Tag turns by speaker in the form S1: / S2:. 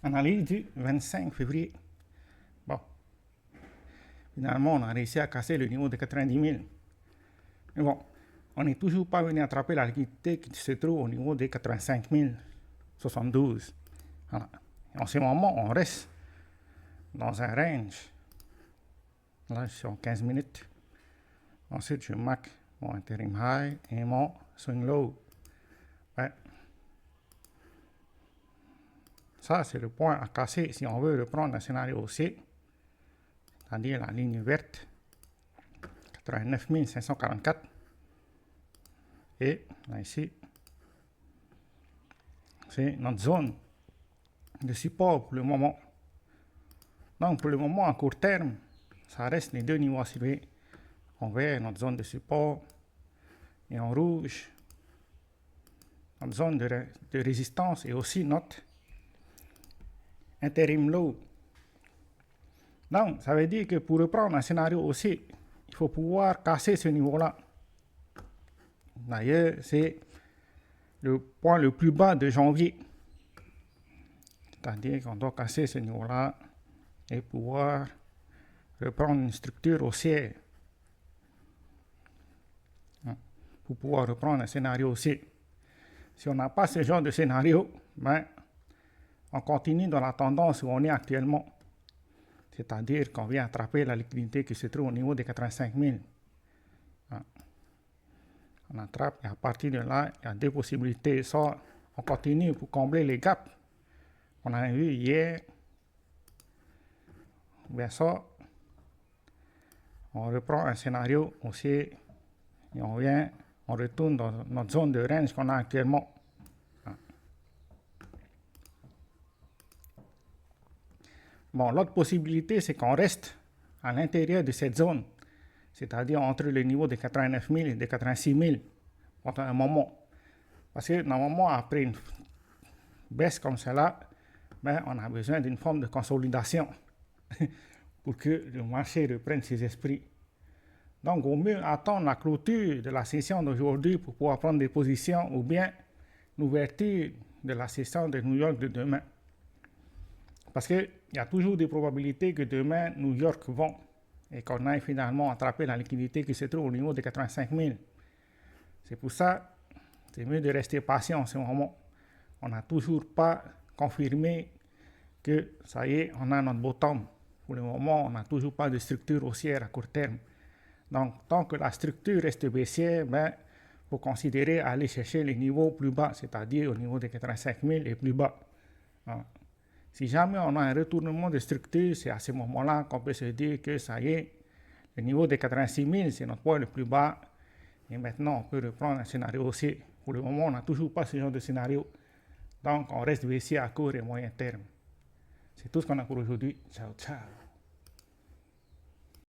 S1: Analyse du 25 février. Bon. Finalement, on a réussi à casser le niveau de 90 000. Mais bon, on n'est toujours pas venu attraper la liquidité qui se trouve au niveau des 85 072. Voilà. En ce moment, on reste dans un range. Là, je suis en 15 minutes. Ensuite, je marque mon interim high et mon swing low. Ouais. Ça, c'est le point à casser si on veut reprendre un scénario haussier, c'est-à-dire la ligne verte, 89 544. Et là, ici, c'est notre zone de support pour le moment. Donc, pour le moment, à court terme, ça reste les deux niveaux à suivre. En vert, notre zone de support, et en rouge, notre zone de résistance et aussi notre interim low. Donc, ça veut dire que pour reprendre un scénario haussier, il faut pouvoir casser ce niveau-là. D'ailleurs, c'est le point le plus bas de janvier. C'est-à-dire qu'on doit casser ce niveau-là et pouvoir reprendre une structure haussière. Pour pouvoir reprendre un scénario haussier. Si on n'a pas ce genre de scénario, ben, on continue dans la tendance où on est actuellement. C'est-à-dire qu'on vient attraper la liquidité qui se trouve au niveau des 85 000. On attrape et à partir de là, il y a deux possibilités. Soit on continue pour combler les gaps qu'on a vu hier, ou bien soit on reprend un scénario haussier et on retourne dans notre zone de range qu'on a actuellement. Bon, l'autre possibilité, c'est qu'on reste à l'intérieur de cette zone, c'est-à-dire entre le niveau de 89 000 et de 86 000 pendant un moment. Parce que normalement, après une baisse comme cela, ben, on a besoin d'une forme de consolidation pour que le marché reprenne ses esprits. Donc, au mieux attendre la clôture de la session d'aujourd'hui pour pouvoir prendre des positions ou bien l'ouverture de la session de New York de demain. Parce qu'il y a toujours des probabilités que demain, New York vont et qu'on aille finalement attraper la liquidité qui se trouve au niveau de 85 000. C'est pour ça que c'est mieux de rester patient en ce moment. On n'a toujours pas confirmé que ça y est, on a notre bottom. Pour le moment, on n'a toujours pas de structure haussière à court terme. Donc, tant que la structure reste baissière, il faut considérer aller chercher les niveaux plus bas, c'est-à-dire au niveau de 85 000 et plus bas. Si jamais on a un retournement de structure, c'est à ce moment-là qu'on peut se dire que ça y est, le niveau de 86 000, c'est notre point le plus bas. Et maintenant, on peut reprendre un scénario haussier. Pour le moment, on n'a toujours pas ce genre de scénario. Donc, on reste baissier à court et moyen terme. C'est tout ce qu'on a pour aujourd'hui. Ciao, ciao.